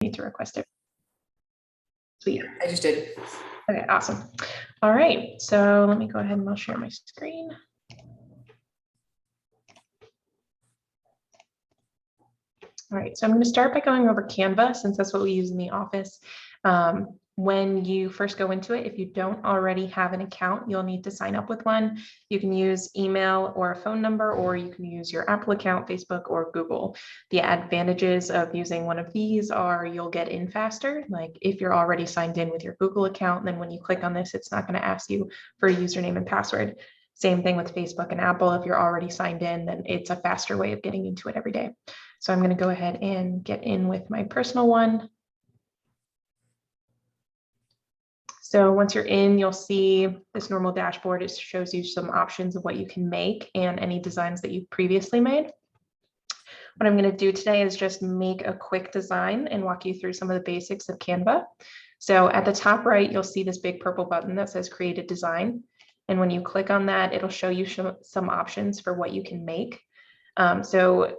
need to request it. Sweet. I just did. Okay, awesome. All right, so let me go ahead and I'll share my screen. All right, so I'm going to start by going over Canva, since that's what we use in the office. When you first go into it, if you don't already have an account, you'll need to sign up with one. You can use email or a phone number, or you can use your Apple account, Facebook, or Google. The advantages of using one of these are you'll get in faster. Like if you're already signed in with your Google account, then when you click on this, it's not going to ask you for a username and password. Same thing with Facebook and Apple. If you're already signed in, then it's a faster way of getting into it every day. So I'm going to go ahead and get in with my personal one. So once you're in, you'll see this normal dashboard. It shows you some options of what you can make and any designs that you've previously made. What I'm going to do today is just make a quick design and walk you through some of the basics of Canva. So at the top right, you'll see this big purple button that says Create a Design. And when you click on that, it'll show you some options for what you can make. So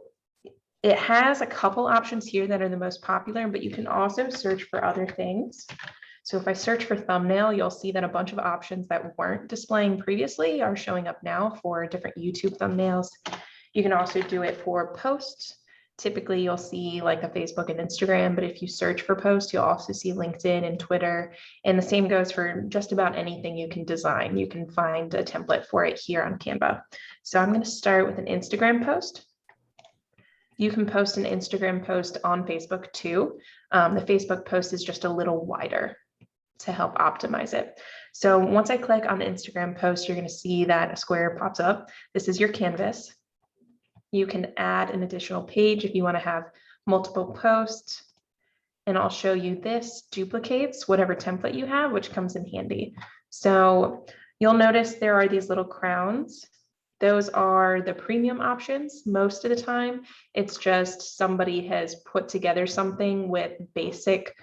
it has a couple options here that are the most popular, but you can also search for other things. So if I search for thumbnail, you'll see that a bunch of options that weren't displaying previously are showing up now for different YouTube thumbnails. You can also do it for posts. Typically, you'll see like a Facebook and Instagram, but if you search for posts, you'll also see LinkedIn and Twitter. And the same goes for just about anything you can design. You can find a template for it here on Canva. So I'm going to start with an Instagram post. You can post an Instagram post on Facebook too. The Facebook post is just a little wider to help optimize it. So once I click on the Instagram post, you're going to see that a square pops up. This is your canvas. You can add an additional page if you want to have multiple posts. And I'll show you this duplicates whatever template you have, which comes in handy. So you'll notice there are these little crowns. Those are the premium options. Most of the time, it's just somebody has put together something with basic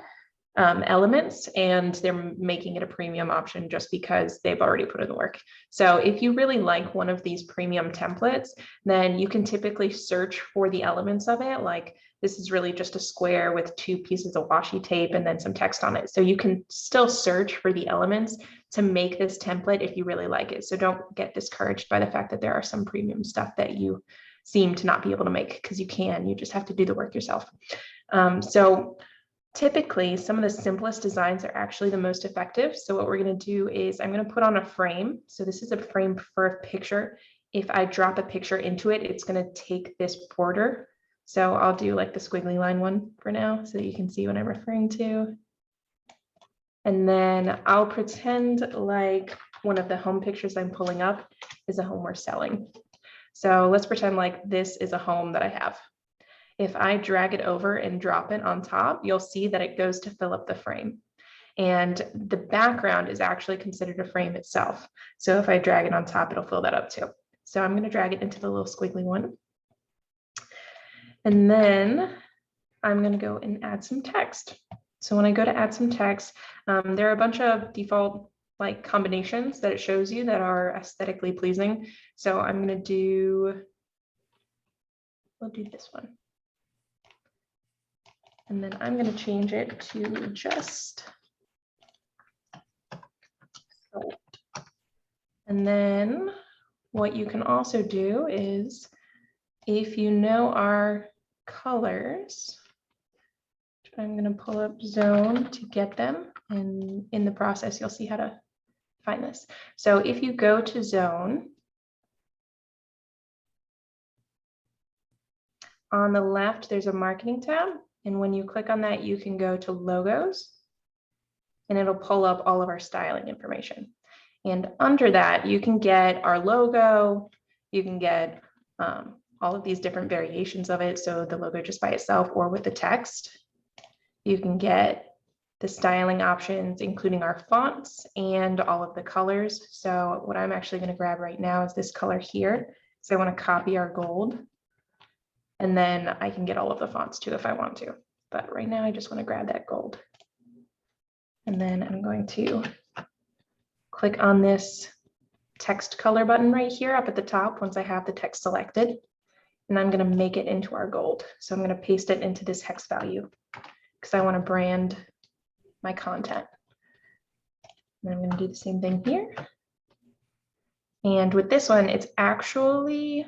elements and they're making it a premium option just because they've already put in the work. So if you really like one of these premium templates, then you can typically search for the elements of it. Like this is really just a square with 2 pieces of washi tape and then some text on it. So you can still search for the elements to make this template if you really like it. So don't get discouraged by the fact that there are some premium stuff that you seem to not be able to make, because you can, you just have to do the work yourself. So typically, some of the simplest designs are actually the most effective. So what we're going to do is I'm going to put on a frame. So this is a frame for a picture. If I drop a picture into it, it's going to take this border. So I'll do like the squiggly line one for now so that you can see what I'm referring to. And then I'll pretend like one of the home pictures I'm pulling up is a home we're selling. So let's pretend like this is a home that I have. If I drag it over and drop it on top, you'll see that it goes to fill up the frame. And the background is actually considered a frame itself. So if I drag it on top, it'll fill that up too. So I'm going to drag it into the little squiggly one. And then I'm going to go and add some text. So when I go to add some text, there are a bunch of default like combinations that it shows you that are aesthetically pleasing. So I'm going to do, we'll do this one. And then I'm going to change it to just sold. And then what you can also do is, if you know our colors, I'm going to pull up Zone to get them. And in the process, you'll see how to find this. So if you go to Zone, on the left, there's a marketing tab. And when you click on that, you can go to logos and it'll pull up all of our styling information. And under that, you can get our logo, you can get all of these different variations of it. So the logo just by itself or with the text. You can get the styling options, including our fonts and all of the colors. So what I'm actually going to grab right now is this color here. So I want to copy our gold. And then I can get all of the fonts too if I want to. But right now I just want to grab that gold. And then I'm going to click on this text color button right here up at the top once I have the text selected. And I'm going to make it into our gold. So I'm going to paste it into this hex value. because I want to brand my content. And I'm going to do the same thing here. And with this one, it's actually,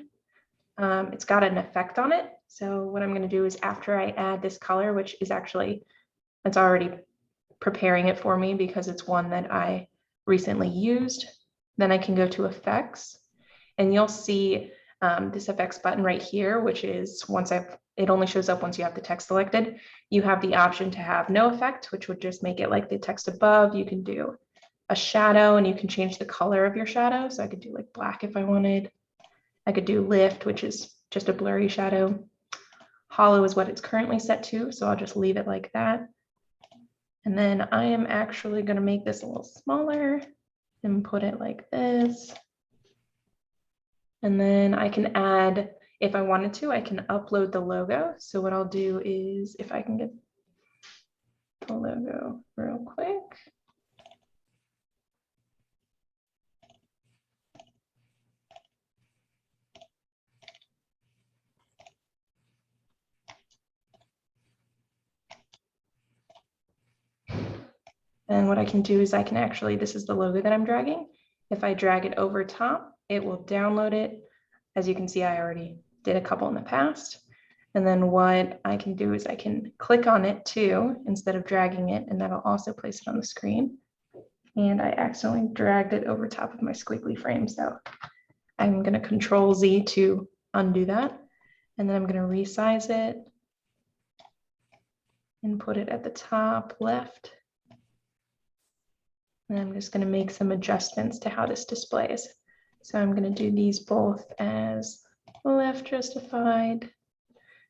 it's got an effect on it. So what I'm going to do is after I add this color, which is actually, it's already preparing it for me because it's one that I recently used. Then I can go to effects and you'll see this effects button right here, which is it only shows up once you have the text selected. You have the option to have no effect, which would just make it like the text above. You can do a shadow and you can change the color of your shadow. So I could do like black if I wanted. I could do lift, which is just a blurry shadow. Hollow is what it's currently set to, so I'll just leave it like that. And then I am actually going to make this a little smaller and put it like this. And then I can add, if I wanted to, I can upload the logo. So what I'll do is, if I can get the logo real quick. And what I can do is I can actually, this is the logo that I'm dragging. If I drag it over top, it will download it. As you can see, I already did a couple in the past. And then what I can do is I can click on it too, instead of dragging it, and that'll also place it on the screen. And I accidentally dragged it over top of my squiggly frame. So I'm going to Control Z to undo that. And then I'm going to resize it and put it at the top left. And I'm just going to make some adjustments to how this displays. So I'm going to do these both as left justified.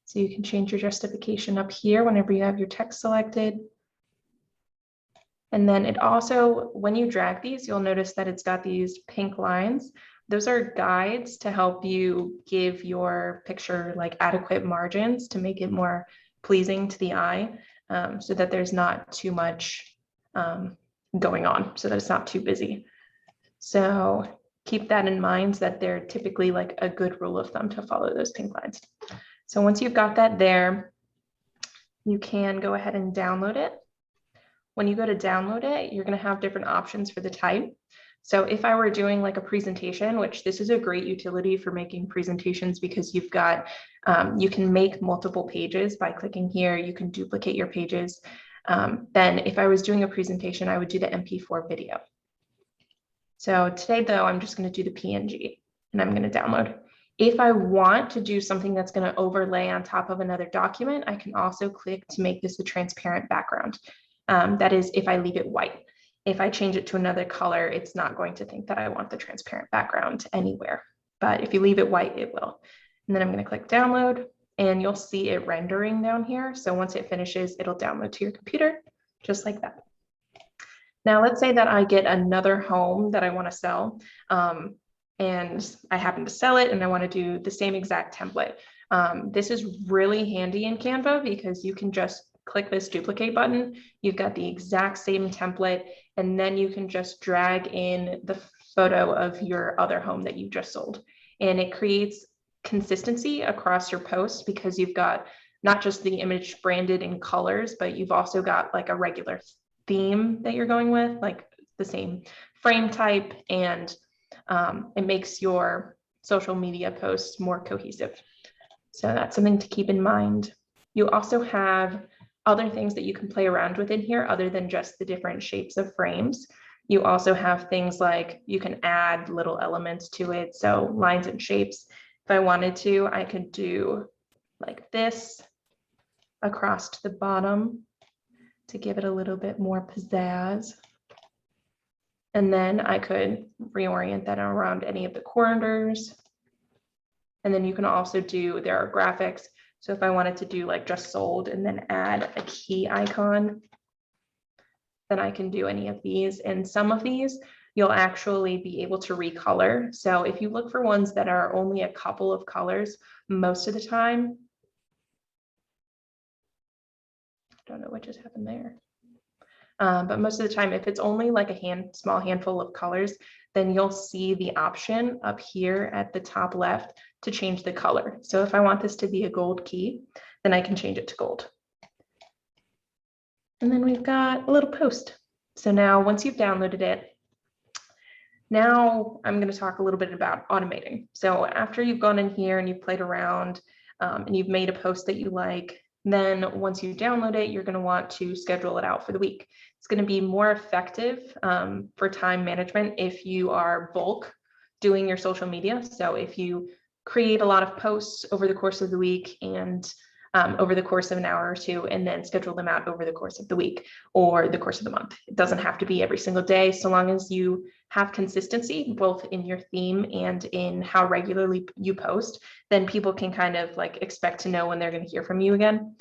So you can change your justification up here whenever you have your text selected. And then it also, when you drag these, you'll notice that it's got these pink lines. Those are guides to help you give your picture like adequate margins to make it more pleasing to the eye, so that there's not too much going on, so that it's not too busy. So keep that in mind, that they're typically like a good rule of thumb to follow those pink lines. So once you've got that there, you can go ahead and download it. When you go to download it, you're going to have different options for the type. So if I were doing like a presentation, which this is a great utility for making presentations because you've got, you can make multiple pages by clicking here, you can duplicate your pages. Then if I was doing a presentation, I would do the MP4 video. So today though, I'm just going to do the PNG and I'm going to download. If I want to do something that's going to overlay on top of another document, I can also click to make this a transparent background. That is if I leave it white. If I change it to another color, it's not going to think that I want the transparent background anywhere. But if you leave it white, it will. And then I'm going to click download and you'll see it rendering down here. So once it finishes, it'll download to your computer, just like that. Now, let's say that I get another home that I want to sell, and I happen to sell it and I want to do the same exact template. This is really handy in Canva because you can just click this duplicate button. You've got the exact same template, and then you can just drag in the photo of your other home that you just sold. And it creates consistency across your posts because you've got not just the image branded in colors, but you've also got like a regular theme that you're going with, like the same frame type, and it makes your social media posts more cohesive. So that's something to keep in mind. You also have other things that you can play around with in here other than just the different shapes of frames. You also have things like you can add little elements to it. So lines and shapes. If I wanted to, I could do like this across to the bottom to give it a little bit more pizzazz. And then I could reorient that around any of the corners. And then you can also do, there are graphics. So if I wanted to do like just sold and then add a key icon, then I can do any of these. And some of these you'll actually be able to recolor. So if you look for ones that are only a couple of colors, most of the time, I don't know what just happened there. But most of the time, if it's only like a small handful of colors, then you'll see the option up here at the top left to change the color. So if I want this to be a gold key, then I can change it to gold. And then we've got a little post. So now once you've downloaded it, now I'm going to talk a little bit about automating. So after you've gone in here and you've played around and you've made a post that you like, then once you download it, you're going to want to schedule it out for the week. It's going to be more effective for time management if you are bulk doing your social media. So if you create a lot of posts over the course of the week and over the course of an hour or two, and then schedule them out over the course of the week or the course of the month. It doesn't have to be every single day, so long as you have consistency, both in your theme and in how regularly you post, then people can kind of like expect to know when they're going to hear from you again.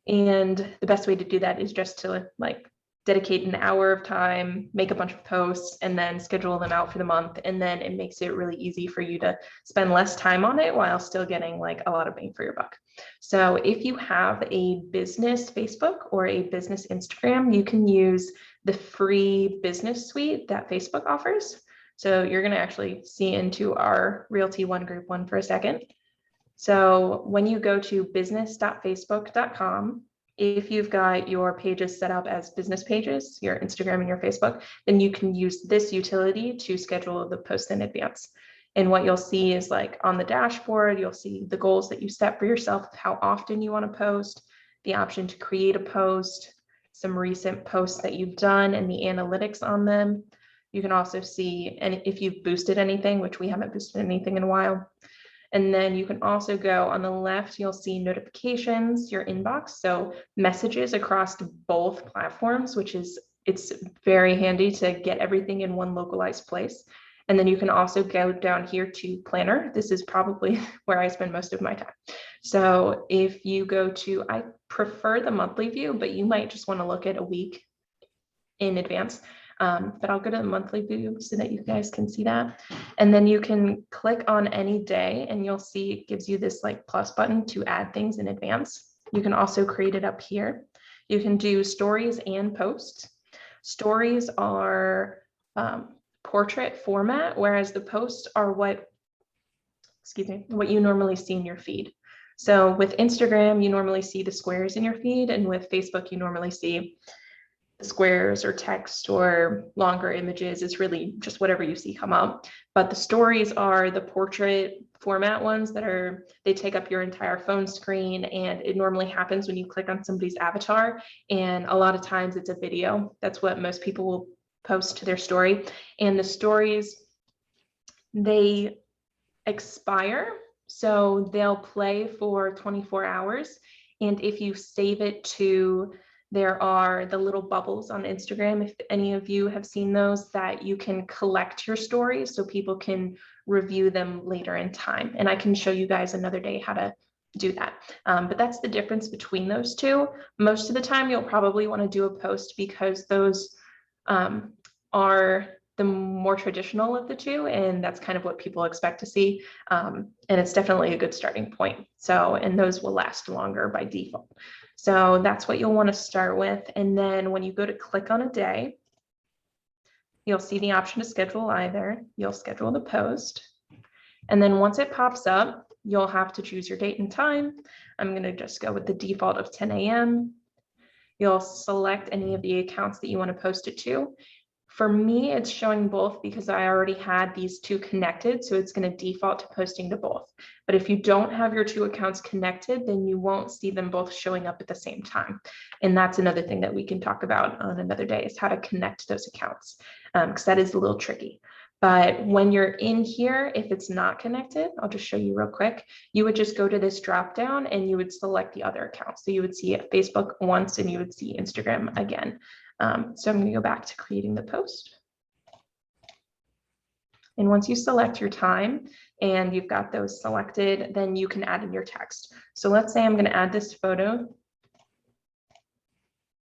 And the best way to do that is just to like dedicate an hour of time, make a bunch of posts, and then schedule them out for the month. And then it makes it really easy for you to spend less time on it while still getting like a lot of bang for your buck. So if you have a business Facebook or a business Instagram, you can use the free business suite that Facebook offers. So you're going to actually see into our Realty One Group one for a second. So when you go to business.facebook.com, if you've got your pages set up as business pages, your Instagram and your Facebook, then you can use this utility to schedule the post in advance. And what you'll see is like on the dashboard, you'll see the goals that you set for yourself, how often you want to post, the option to create a post, some recent posts that you've done and the analytics on them. You can also see and if you've boosted anything, which we haven't boosted anything in a while. And then you can also go on the left, you'll see notifications, your inbox. So messages across both platforms, it's very handy to get everything in one localized place. And then you can also go down here to planner. This is probably where I spend most of my time. So if you go to, I prefer the monthly view, but you might just want to look at a week in advance. But I'll go to the monthly view so that you guys can see that. And then you can click on any day and you'll see it gives you this like plus button to add things in advance. You can also create it up here. You can do stories and posts. Stories are portrait format, whereas the posts are what you normally see in your feed. So with Instagram, you normally see the squares in your feed, and with Facebook, you normally see squares or text or longer images. Is really just whatever you see come up. But the stories are the portrait format ones they take up your entire phone screen, and it normally happens when you click on somebody's avatar, and a lot of times it's a video. That's what most people will post to their story. And the stories, they expire, so they'll play for 24 hours. And if you save it to, there are the little bubbles on Instagram, if any of you have seen those, that you can collect your stories so people can review them later in time. And I can show you guys another day how to do that. But that's the difference between those two. Most of the time, you'll probably want to do a post because those are the more traditional of the two, and that's kind of what people expect to see. And it's definitely a good starting point. So, and those will last longer by default. So that's what you'll want to start with. And then when you go to click on a day, you'll see the option to schedule either. You'll schedule the post. And then once it pops up, you'll have to choose your date and time. I'm going to just go with the default of 10 a.m. You'll select any of the accounts that you want to post it to. For me, it's showing both because I already had these two connected, so it's going to default to posting to both. But if you don't have your two accounts connected, then you won't see them both showing up at the same time. And that's another thing that we can talk about on another day, is how to connect those accounts, because that is a little tricky. But when you're in here, if it's not connected, I'll just show you real quick. You would just go to this drop down and you would select the other accounts. So you would see Facebook once and you would see Instagram again. So I'm going to go back to creating the post. And once you select your time and you've got those selected, then you can add in your text. So let's say I'm going to add this photo.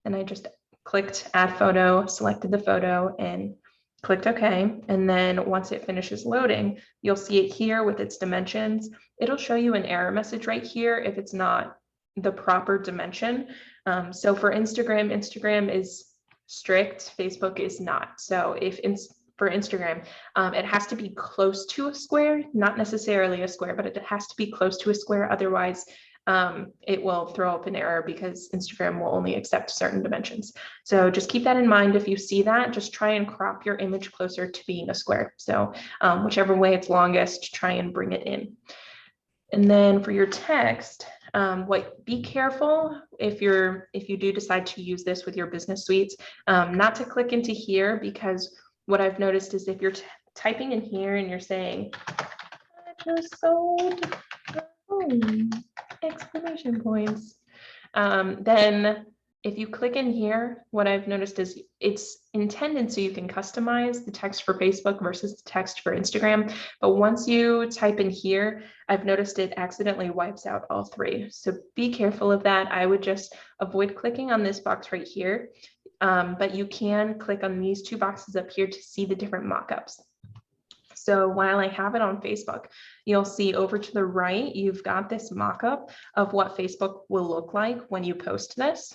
And I just clicked add photo, selected the photo, and clicked OK. And then once it finishes loading, you'll see it here with its dimensions. It'll show you an error message right here if it's not the proper dimension. So for Instagram, Instagram is strict, Facebook is not. So for Instagram, it has to be close to a square, not necessarily a square, but it has to be close to a square. Otherwise, it will throw up an error because Instagram will only accept certain dimensions. So just keep that in mind. If you see that, just try and crop your image closer to being a square. So whichever way it's longest, try and bring it in. And then for your text, be careful if you do decide to use this with your business suites, not to click into here, because what I've noticed is if you're typing in here and you're saying, I just sold exclamation points, then if you click in here, what I've noticed is it's intended so you can customize the text for Facebook versus the text for Instagram. But once you type in here, I've noticed it accidentally wipes out all three. So be careful of that. I would just avoid clicking on this box right here. But you can click on these two boxes up here to see the different mockups. So while I have it on Facebook, you'll see over to the right, you've got this mockup of what Facebook will look like when you post this.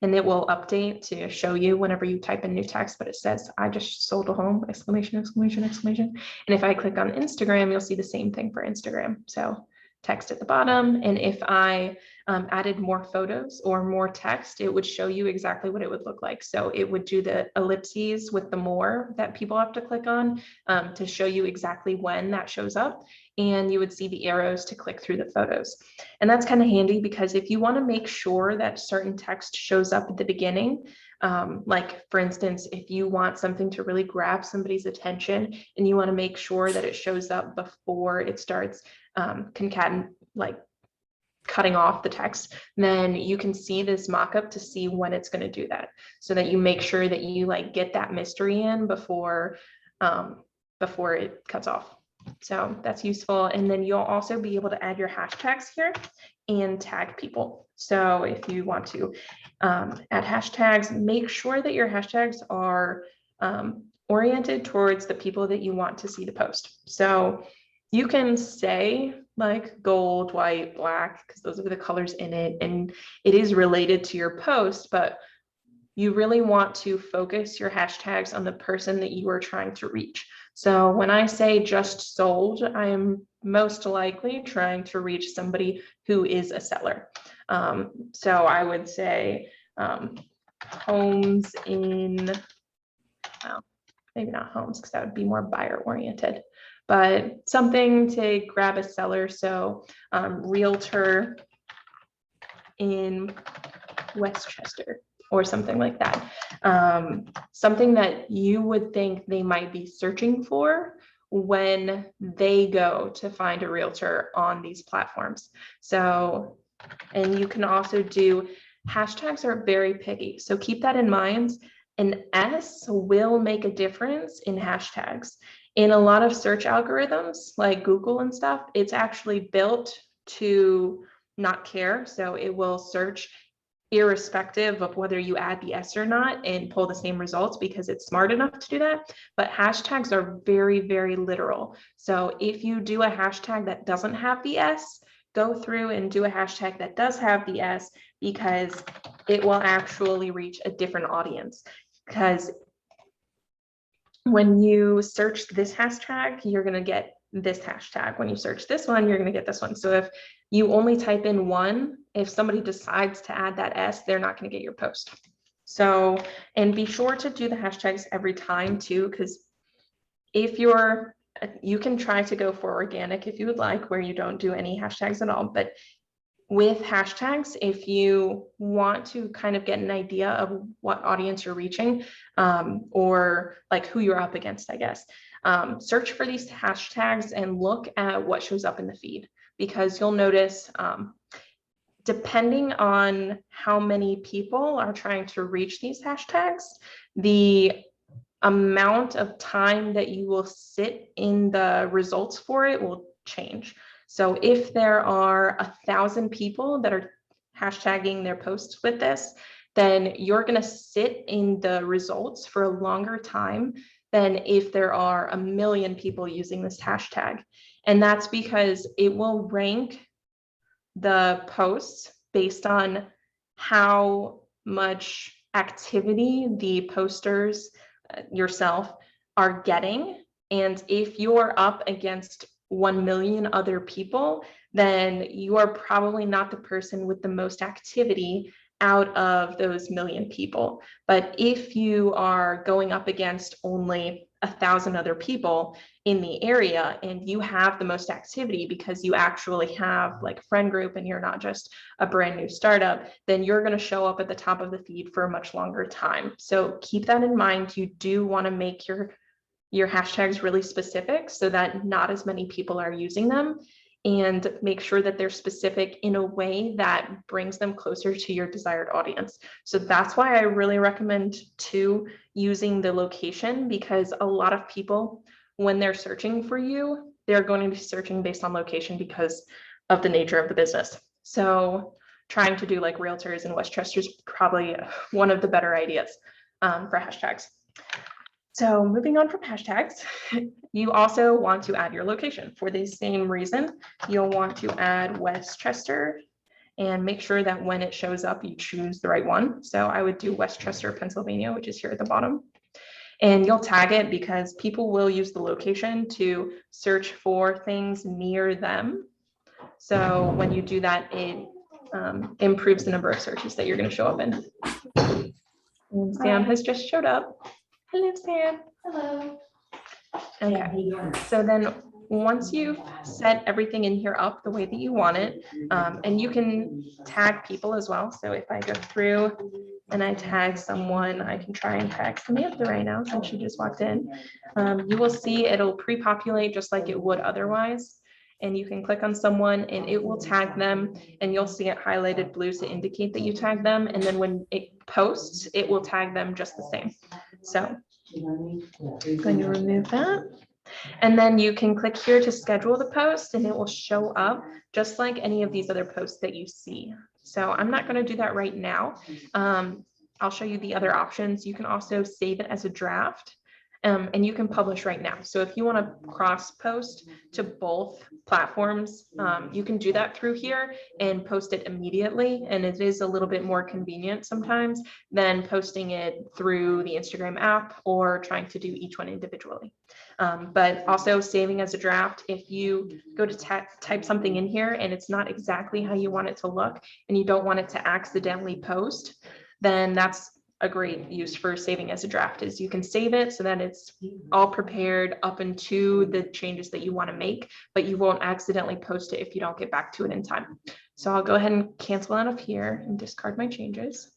And it will update to show you whenever you type in new text, but it says, I just sold a home, exclamation, exclamation, exclamation. And if I click on Instagram, you'll see the same thing for Instagram. So text at the bottom. And if I added more photos or more text, it would show you exactly what it would look like. So it would do the ellipses with the more that people have to click on to show you exactly when that shows up. And you would see the arrows to click through the photos. And that's kind of handy because if you want to make sure that certain text shows up at the beginning, like for instance, if you want something to really grab somebody's attention and you want to make sure that it shows up before it starts cutting off the text, then you can see this mockup to see when it's going to do that, so that you make sure that you get that mystery in before it cuts off. So that's useful. And then you'll also be able to add your hashtags here and tag people. So if you want to add hashtags, make sure that your hashtags are oriented towards the people that you want to see the post. So you can say like gold, white, black, because those are the colors in it, and it is related to your post, but you really want to focus your hashtags on the person that you are trying to reach. So when I say just sold, I am most likely trying to reach somebody who is a seller. So I would say homes in, well, maybe not homes, because that would be more buyer oriented, but something to grab a seller. So realtor in Westchester or something like that. Something that you would think they might be searching for when they go to find a realtor on these platforms. So, and you can also do, hashtags are very picky. So keep that in mind. An S will make a difference in hashtags. In a lot of search algorithms like Google and stuff, it's actually built to not care. So it will search irrespective of whether you add the S or not and pull the same results because it's smart enough to do that. But hashtags are very, very literal. So if you do a hashtag that doesn't have the S, go through and do a hashtag that does have the S, because it will actually reach a different audience. Because when you search this hashtag, you're going to get this hashtag. When you search this one, you're going to get this one. So if you only type in one, if somebody decides to add that S, they're not going to get your post. So, and be sure to do the hashtags every time too, because if you can try to go for organic if you would like, where you don't do any hashtags at all. But with hashtags, if you want to kind of get an idea of what audience you're reaching, or like who you're up against, I guess, search for these hashtags and look at what shows up in the feed, because you'll notice depending on how many people are trying to reach these hashtags, the amount of time that you will sit in the results for it will change. So if there are 1,000 people that are hashtagging their posts with this, then you're going to sit in the results for a longer time than if there are 1 million people using this hashtag. And that's because it will rank the posts based on how much activity the posters yourself are getting. And if you're up against 1 million other people, then you are probably not the person with the most activity out of those million people. But if you are going up against only 1,000 other people in the area and you have the most activity because you actually have like a friend group and you're not just a brand new startup, then you're going to show up at the top of the feed for a much longer time. So keep that in mind. You do want to make your hashtags really specific so that not as many people are using them, and make sure that they're specific in a way that brings them closer to your desired audience. So that's why I really recommend using the location, because a lot of people, when they're searching for you, they're going to be searching based on location because of the nature of the business. So trying to do like realtors in Westchester is probably one of the better ideas for hashtags. So moving on from hashtags, you also want to add your location. For the same reason, you'll want to add Westchester and make sure that when it shows up, you choose the right one. So I would do Westchester, Pennsylvania, which is here at the bottom. And you'll tag it because people will use the location to search for things near them. So when you do that, it improves the number of searches that you're going to show up in. And Sam has just showed up. Hello, Sam. Hello. Okay, so then once you've set everything in here up the way that you want it, and you can tag people as well. So if I go through and I tag someone, I can try and tag Samantha right now since she just walked in. You will see it'll pre-populate just like it would otherwise. And you can click on someone and it will tag them, and you'll see it highlighted blue to indicate that you tag them. And then when it posts, it will tag them just the same. So I'm going to remove that. And then you can click here to schedule the post, and it will show up just like any of these other posts that you see. So I'm not going to do that right now. I'll show you the other options. You can also save it as a draft. And you can publish right now. So if you want to cross post to both platforms, you can do that through here and post it immediately. And it is a little bit more convenient sometimes than posting it through the Instagram app or trying to do each one individually. But also saving as a draft, if you go to type something in here and it's not exactly how you want it to look and you don't want it to accidentally post, then that's a great use for saving as a draft. Is you can save it so that it's all prepared up into the changes that you want to make, but you won't accidentally post it if you don't get back to it in time. So I'll go ahead and cancel out of here and discard my changes.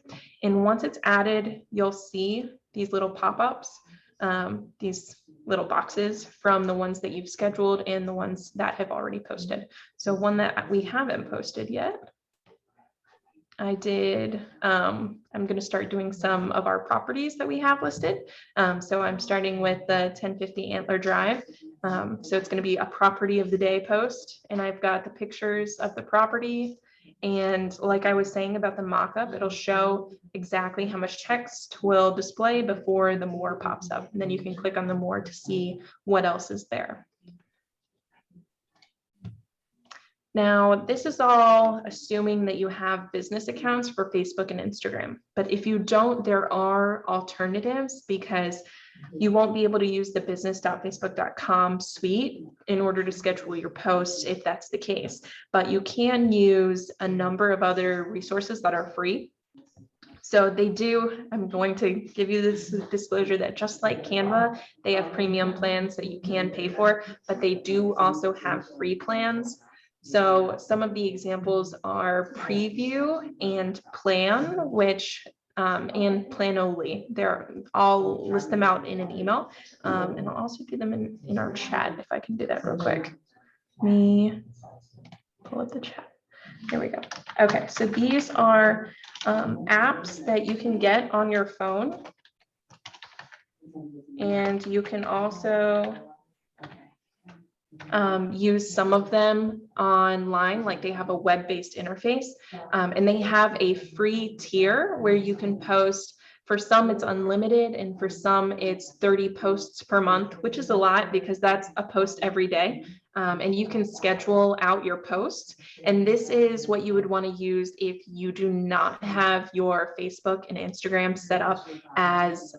And once it's added, you'll see these little pop-ups, these little boxes from the ones that you've scheduled and the ones that have already posted. So one that we haven't posted yet, I did, I'm going to start doing some of our properties that we have listed. So I'm starting with the 1050 Antler Drive. So it's going to be a property of the day post, and I've got the pictures of the property. And like I was saying about the mock-up, it'll show exactly how much text will display before the more pops up. And then you can click on the more to see what else is there. Now, this is all assuming that you have business accounts for Facebook and Instagram. But if you don't, there are alternatives, because you won't be able to use the business.facebook.com suite in order to schedule your posts if that's the case. But you can use a number of other resources that are free. So they do, I'm going to give you this disclosure that just like Canva, they have premium plans that you can pay for, but they do also have free plans. So some of the examples are Preview and Plan, which and Planoly. I'll list them out in an email, and I'll also do them in our chat if I can do that real quick. Let me pull up the chat. Here we go. Okay, so these are apps that you can get on your phone, and you can also use some of them online, like they have a web-based interface, and they have a free tier where you can post. For some, it's unlimited, and for some, it's 30 posts per month, which is a lot because that's a post every day. And you can schedule out your posts. And this is what you would want to use if you do not have your Facebook and Instagram set up as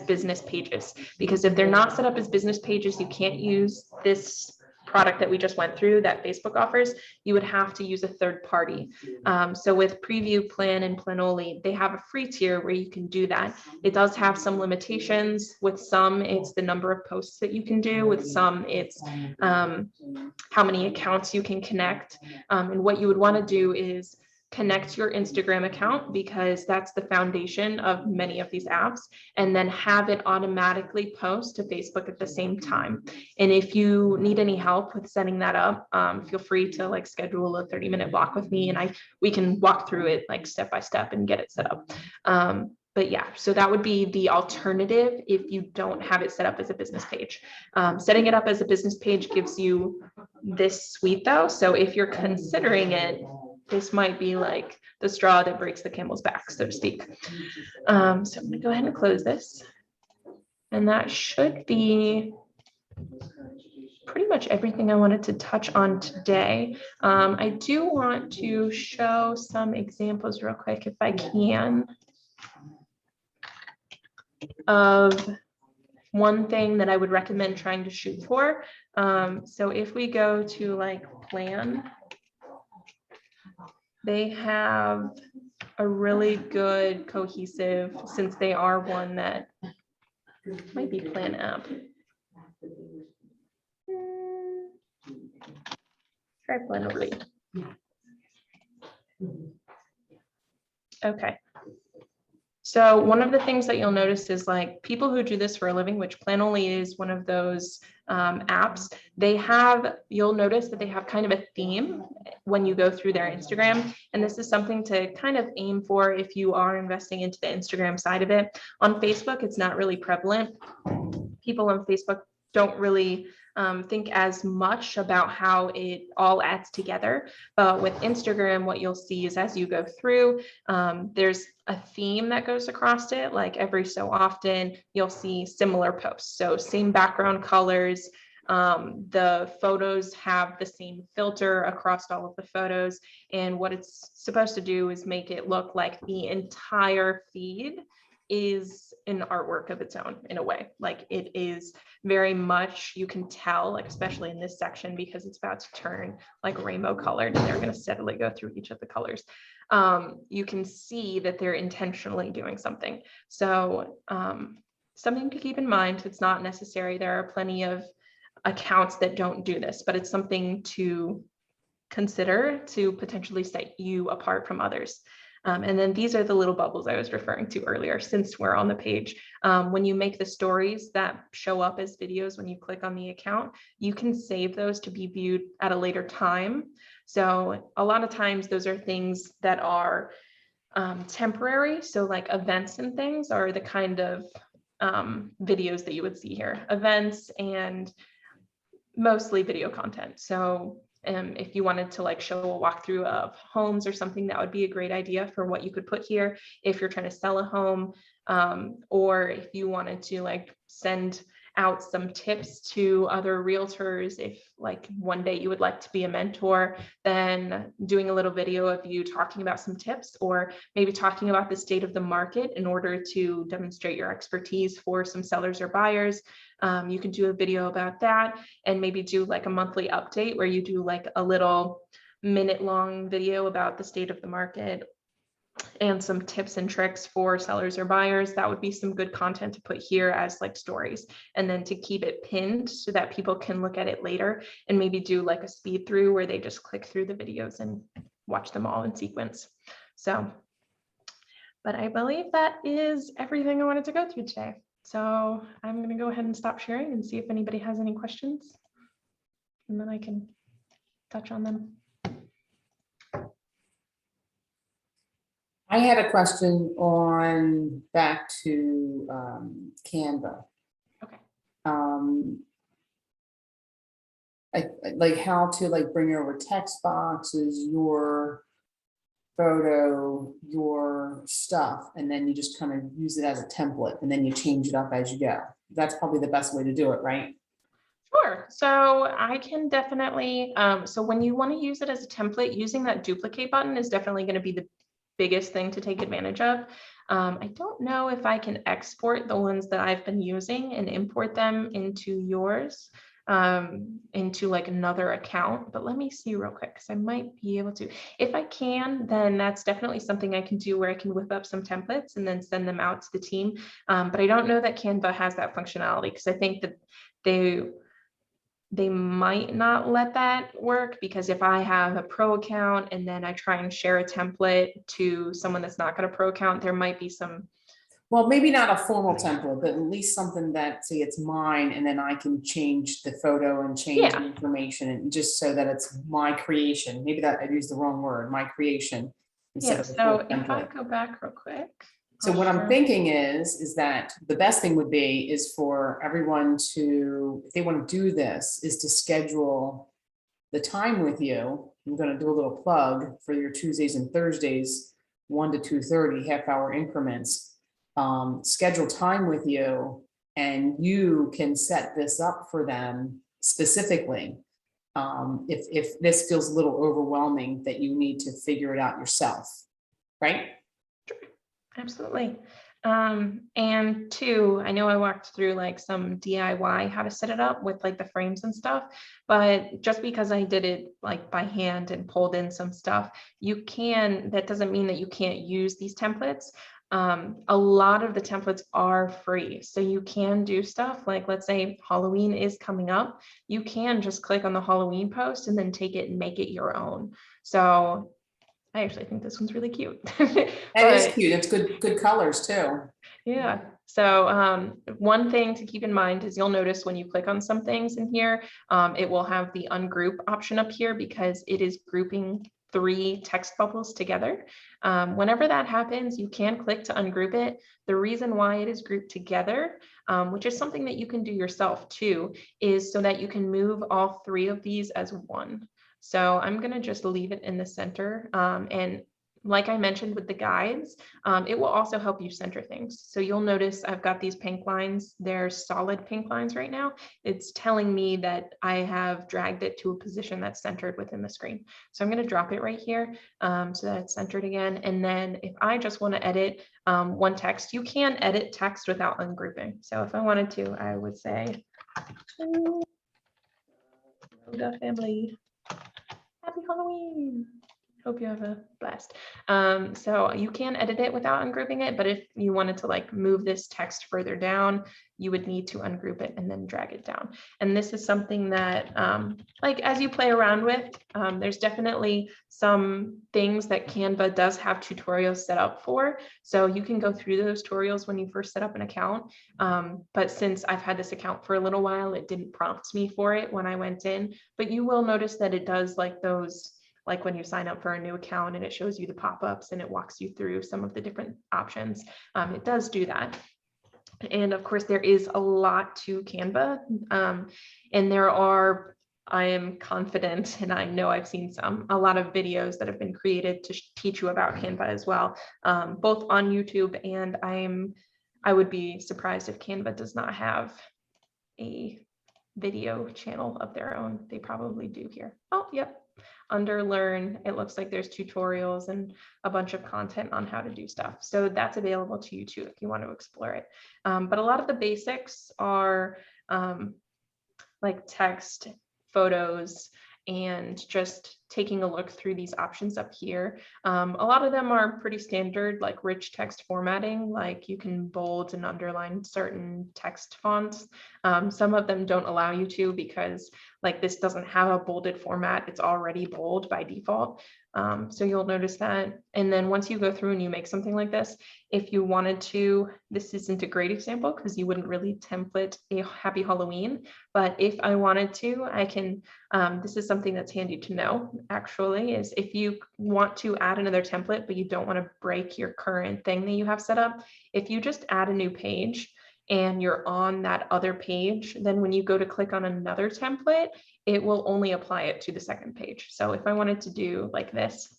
business pages. Because if they're not set up as business pages, you can't use this product that we just went through that Facebook offers, you would have to use a third party. So with Preview, Plan, and Planoly, they have a free tier where you can do that. It does have some limitations. With some, it's the number of posts that you can do. With some, it's how many accounts you can connect. And what you would want to do is connect your Instagram account, because that's the foundation of many of these apps, and then have it automatically post to Facebook at the same time. And if you need any help with setting that up, feel free to like schedule a 30-minute block with me, and we can walk through it like step by step and get it set up. But yeah, so that would be the alternative if you don't have it set up as a business page. Setting it up as a business page gives you this suite though. So if you're considering it, this might be like the straw that breaks the camel's back, so to speak. So I'm gonna go ahead and close this. And that should be pretty much everything I wanted to touch on today. I do want to show some examples real quick, if I can, of one thing that I would recommend trying to shoot for. So if we go to like Plan, they have a really good cohesive, since they are one that might be Plan app. Try Planoly. Okay. So one of the things that you'll notice is like people who do this for a living, which Planoly is one of those apps, you'll notice that they have kind of a theme when you go through their Instagram. And this is something to kind of aim for if you are investing into the Instagram side of it. On Facebook, it's not really prevalent. People on Facebook don't really think as much about how it all adds together. But with Instagram, what you'll see is as you go through, there's a theme that goes across it. Like every so often, you'll see similar posts. So same background colors. The photos have the same filter across all of the photos. And what it's supposed to do is make it look like the entire feed is an artwork of its own in a way. Like it is very much, you can tell, like especially in this section, because it's about to turn like rainbow colored and they're going to steadily go through each of the colors. You can see that they're intentionally doing something. So something to keep in mind. It's not necessary. There are plenty of accounts that don't do this, but it's something to consider to potentially set you apart from others. And then these are the little bubbles I was referring to earlier, since we're on the page. When you make the stories that show up as videos, when you click on the account, you can save those to be viewed at a later time. So a lot of times those are things that are temporary. So like events and things are the kind of videos that you would see here, events and mostly video content. So if you wanted to like show a walkthrough of homes or something, that would be a great idea for what you could put here if you're trying to sell a home, or if you wanted to like send out some tips to other realtors. If like one day you would like to be a mentor, then doing a little video of you talking about some tips, or maybe talking about the state of the market in order to demonstrate your expertise for some sellers or buyers. You can do a video about that, and maybe do like a monthly update where you do like a little minute-long video about the state of the market and some tips and tricks for sellers or buyers. That would be some good content to put here as like stories, and then to keep it pinned so that people can look at it later, and maybe do like a speed through where they just click through the videos and watch them all in sequence. So, but I believe that is everything I wanted to go through today. So I'm going to go ahead and stop sharing and see if anybody has any questions, and then I can touch on them. I had a question on back to Canva. Okay. Like how to like bring over text boxes, your photo, your stuff, and then you just kind of use it as a template, and then you change it up as you go. That's probably the best way to do it, right? Sure. So I can definitely, so when you want to use it as a template, using that duplicate button is definitely going to be the biggest thing to take advantage of. I don't know if I can export the ones that I've been using and import them into yours. into like another account, but let me see real quick because I might be able to. If I can, then that's definitely something I can do where I can whip up some templates and then send them out to the team. But I don't know that Canva has that functionality because I think that they might not let that work, because if I have a pro account and then I try and share a template to someone that's not got a pro account, there might be some. Well, maybe not a formal template, but at least something that, say it's mine, and then I can change the photo and change the Yeah. information, and just so that it's my creation. Maybe that I used the wrong word, my creation. Instead Yeah, of a full so if I template. go back real quick. So I'll what I'm share. thinking is that the best thing would be is for everyone to, if they want to do this, is to schedule the time with you. I'm going to do a little plug for your Tuesdays and Thursdays, 1 to 2:30, half-hour increments. Schedule time with you, and you can set this up for them specifically. If this feels a little overwhelming, that you need to figure it out yourself, right? Absolutely. And two, I know I walked through like some DIY how to set it up with like the frames and stuff, but just because I did it like by hand and pulled in some stuff, that doesn't mean that you can't use these templates. A lot of the templates are free, so you can do stuff like, let's say Halloween is coming up, you can just click on the Halloween post and then take it and make it your own. So I actually think this one's really cute. That is cute. It's good colors too. Yeah. So one thing to keep in mind is you'll notice when you click on some things in here, it will have the ungroup option up here because it is grouping 3 text bubbles together. Whenever that happens, you can click to ungroup it. The reason why it is grouped together, which is something that you can do yourself too, is so that you can move all 3 of these as one. So I'm going to just leave it in the center. And like I mentioned with the guides, it will also help you center things. So you'll notice I've got these pink lines. They're solid pink lines right now. It's telling me that I have dragged it to a position that's centered within the screen. So I'm going to drop it right here so that it's centered again. And then if I just want to edit one text, you can edit text without ungrouping. So if I wanted to, I would say, Rhoda family, happy Halloween. Hope you have a blast. So you can edit it without ungrouping it, but if you wanted to like move this text further down, you would need to ungroup it and then drag it down. And this is something that like as you play around with, there's definitely some things that Canva does have tutorials set up for. So you can go through those tutorials when you first set up an account. But since I've had this account for a little while, it didn't prompt me for it when I went in, but you will notice that it does like those, like when you sign up for a new account and it shows you the pop-ups and it walks you through some of the different options. It does do that. And of course, there is a lot to Canva. And there are, I am confident, and I know I've seen a lot of videos that have been created to teach you about Canva as well, both on YouTube, and I would be surprised if Canva does not have a video channel of their own. They probably do here. Oh, yep. Under Learn, it looks like there's tutorials and a bunch of content on how to do stuff. So that's available to you too if you want to explore it. But a lot of the basics are like text, photos, and just taking a look through these options up here. A lot of them are pretty standard, like rich text formatting, like you can bold and underline certain text fonts. Some of them don't allow you to because like this doesn't have a bolded format, it's already bold by default. So you'll notice that. And then once you go through and you make something like this, if you wanted to, this isn't a great example because you wouldn't really template a happy Halloween, but if I wanted to, I can, this is something that's handy to know actually, is if you want to add another template, but you don't want to break your current thing that you have set up, if you just add a new page and you're on that other page, then when you go to click on another template, it will only apply it to the second page. So if I wanted to do like this,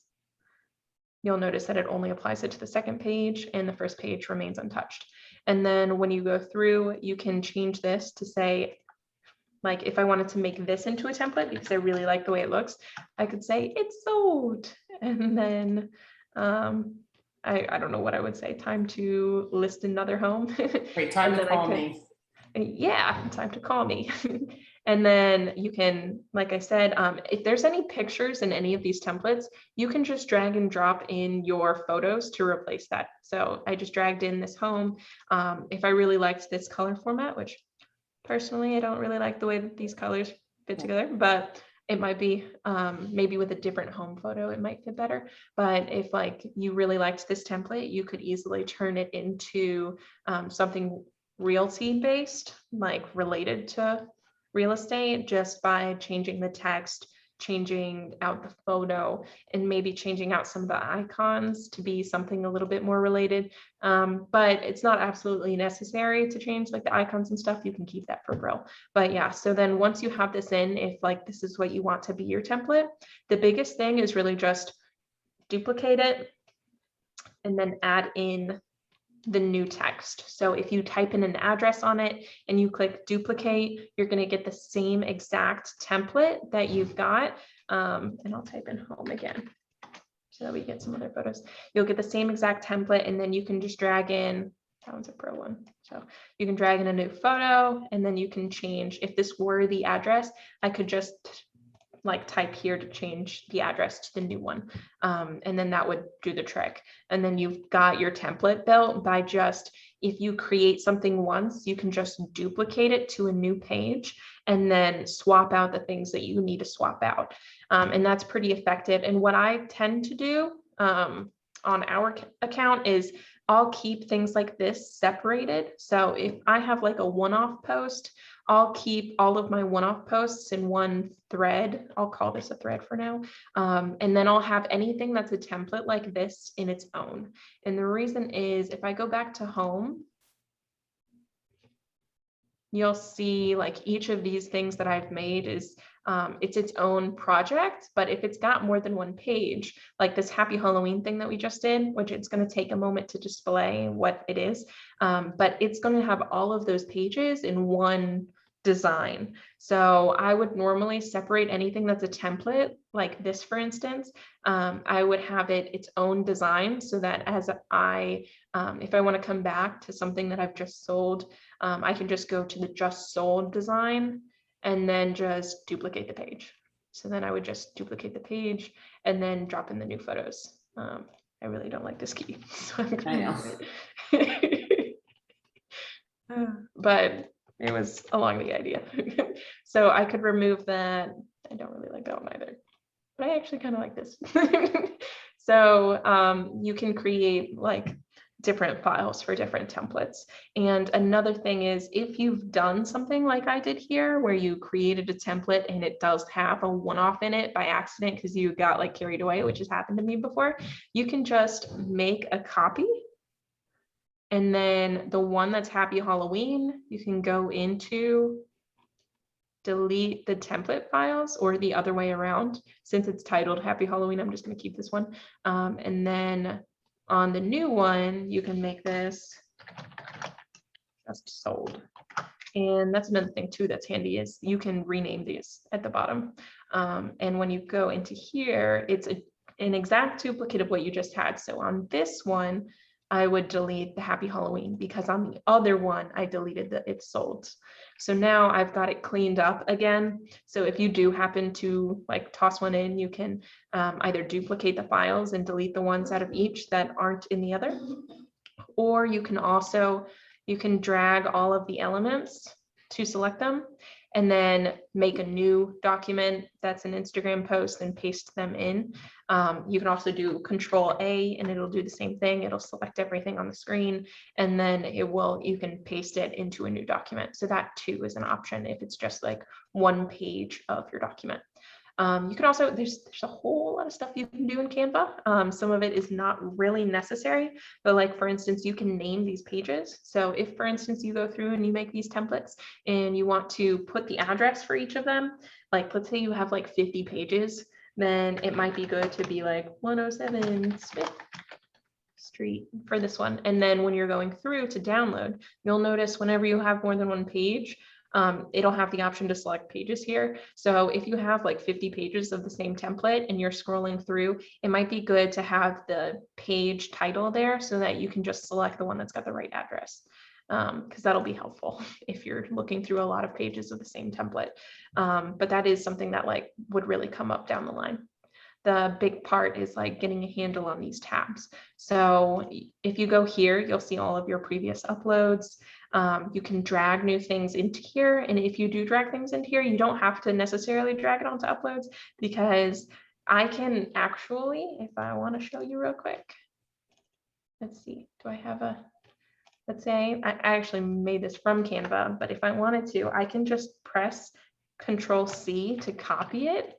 you'll notice that it only applies it to the second page and the first page remains untouched. And then when you go through, you can change this to say, like if I wanted to make this into a template because I really like the way it looks, I could say it's sold. And then I don't know what I would say, time to list another home. Great time to call me. Yeah, time to call me. And then you can, like I said, if there's any pictures in any of these templates, you can just drag and drop in your photos to replace that. So I just dragged in this home. If I really liked this color format, which personally, I don't really like the way that these colors fit together, but it might be maybe with a different home photo, it might fit better. But if like you really liked this template, you could easily turn it into something realty based, like related to real estate, just by changing the text, changing out the photo, and maybe changing out some of the icons to be something a little bit more related. But it's not absolutely necessary to change like the icons and stuff. You can keep that for Brill. But yeah, so then once you have this in, if like this is what you want to be your template, the biggest thing is really just duplicate it and then add in the new text. So if you type in an address on it and you click duplicate, you're going to get the same exact template that you've got. And I'll type in home again so that we get some other photos. You'll get the same exact template, and then you can just drag in, that one's a Pro one. So you can drag in a new photo, and then you can change, if this were the address, I could just like type here to change the address to the new one. And then that would do the trick. And then you've got your template built by just, if you create something once, you can just duplicate it to a new page and then swap out the things that you need to swap out. And that's pretty effective. And what I tend to do on our account is I'll keep things like this separated. So if I have like a one-off post, I'll keep all of my one-off posts in one thread. I'll call this a thread for now. And then I'll have anything that's a template like this in its own. And the reason is if I go back to home, you'll see like each of these things that I've made is it's its own project, but if it's got more than one page, like this Happy Halloween thing that we just did, which it's going to take a moment to display what it is, but it's going to have all of those pages in one design. So I would normally separate anything that's a template like this, for instance. I would have it its own design so that as I, if I want to come back to something that I've just sold, I can just go to the just sold design and then just duplicate the page. So then I would just duplicate the page and then drop in the new photos. I really don't like this key, so I'm gonna it. But it was along the idea. So I could remove that. I don't really like that one either, but I actually kind of like this. So you can create like different files for different templates. And another thing is if you've done something like I did here, where you created a template and it does have a one-off in it by accident because you got like carried away, which has happened to me before, you can just make a copy. And then the one that's Happy Halloween, you can go into delete the template files, or the other way around. Since it's titled Happy Halloween, I'm just going to keep this one. And then on the new one, you can make this just sold. And that's another thing too that's handy is you can rename these at the bottom. And when you go into here, it's an exact duplicate of what you just had. So on this one, I would delete the Happy Halloween because on the other one, I deleted the it's sold. So now I've got it cleaned up again. So if you do happen to like toss one in, you can either duplicate the files and delete the ones out of each that aren't in the other, or you can also, you can drag all of the elements to select them and then make a new document that's an Instagram post and paste them in. You can also do Control-A and it'll do the same thing. It'll select everything on the screen and then you can paste it into a new document. So that too is an option if it's just like one page of your document. You can also, there's a whole lot of stuff you can do in Canva. Some of it is not really necessary, but like, for instance, you can name these pages. So if, for instance, you go through and you make these templates and you want to put the address for each of them, like let's say you have like 50 pages, then it might be good to be like 107 Smith Street for this one. And then when you're going through to download, you'll notice whenever you have more than one page, it'll have the option to select pages here. So if you have like 50 pages of the same template and you're scrolling through, it might be good to have the page title there so that you can just select the one that's got the right address. because that'll be helpful if you're looking through a lot of pages of the same template. But that is something that like would really come up down the line. The big part is like getting a handle on these tabs. So if you go here, you'll see all of your previous uploads. You can drag new things into here. And if you do drag things into here, you don't have to necessarily drag it onto uploads, because I can actually, if I want to show you real quick, let's see, do I have a, let's say I actually made this from Canva, but if I wanted to, I can just press Control C to copy it.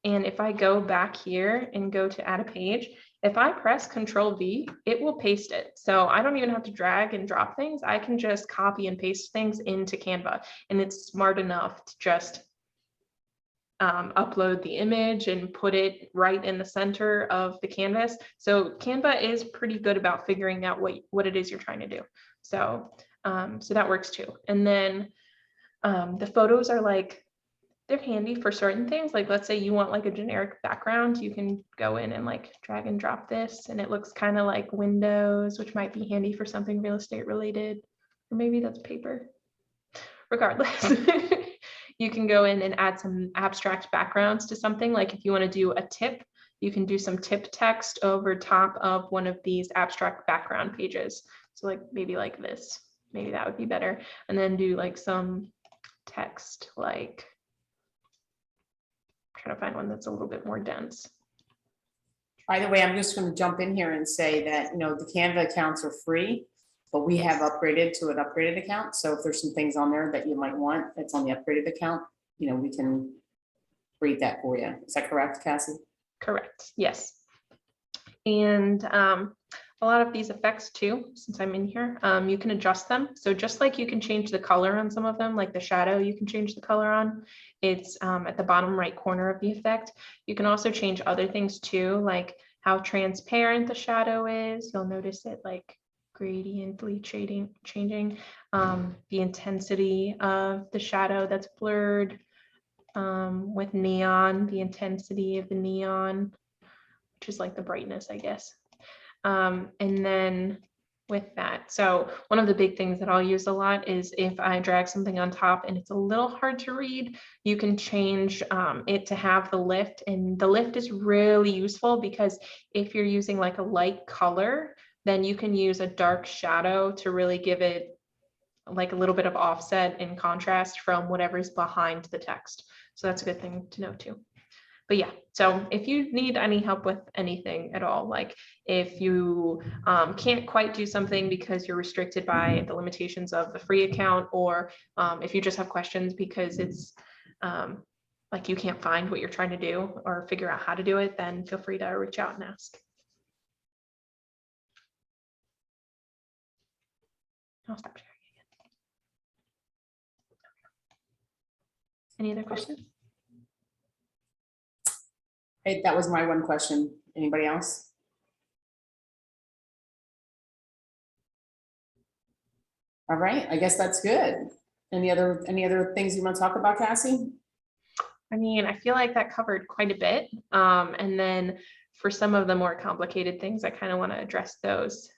And if I go back here and go to add a page, if I press Control V, it will paste it. So I don't even have to drag and drop things. I can just copy and paste things into Canva, and it's smart enough to just upload the image and put it right in the center of the canvas. So Canva is pretty good about figuring out what it is you're trying to do. So, so that works too. And then the photos are like, they're handy for certain things. Like let's say you want like a generic background, you can go in and like drag and drop this and it looks kind of like windows, which might be handy for something real estate related, or maybe that's paper. Regardless, you can go in and add some abstract backgrounds to something. Like if you want to do a tip, you can do some tip text over top of one of these abstract background pages. So like maybe like this, maybe that would be better. And then do like some text, like trying to find one that's a little bit more dense. By the way, I'm just going to jump in here and say that, you know, the Canva accounts are free, but we have upgraded to an upgraded account. So if there's some things on there that you might want that's on the upgraded account, you know, we can read that for you. Is that correct, Cassie? Correct. Yes. And a lot of these effects too, since I'm in here, you can adjust them. So just like you can change the color on some of them, like the shadow, you can change the color on. It's at the bottom right corner of the effect. You can also change other things too, like how transparent the shadow is. You'll notice it like gradiently changing the intensity of the shadow that's blurred with neon, the intensity of the neon, which is like the brightness, I guess. And then with that, so one of the big things that I'll use a lot is if I drag something on top and it's a little hard to read, you can change it to have the lift. And the lift is really useful because if you're using like a light color, then you can use a dark shadow to really give it like a little bit of offset and contrast from whatever's behind the text. So that's a good thing to know too. But yeah, so if you need any help with anything at all, like if you can't quite do something because you're restricted by the limitations of the free account, or if you just have questions because it's like you can't find what you're trying to do or figure out how to do it, then feel free to reach out and ask. I'll stop sharing again. Any other questions? Hey, that was my one question. Anybody else? All right, I guess that's good. Any other things you want to talk about, Cassie? I mean, I feel like that covered quite a bit. And then for some of the more complicated things, I kind of want to address those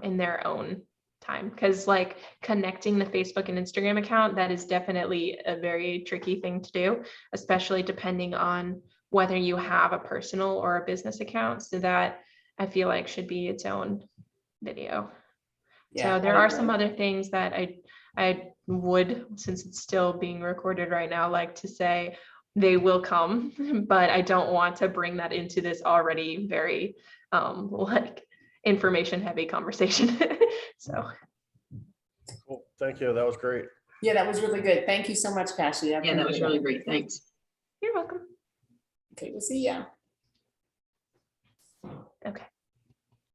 in their own time, because like connecting the Facebook and Instagram account, that is definitely a very tricky thing to do, especially depending on whether you have a personal or a business account. So that I feel like should be its own video. Yeah, so there are some other things that I would, since it's still being recorded right now, like to say they will come, but I don't want to bring that into this already very like information heavy conversation. So Cool. Thank you. That was great. Yeah, that was really good. Thank you so much, Cassie. Yeah, that was really great. Thanks. you're welcome. Okay, we'll see ya. Okay.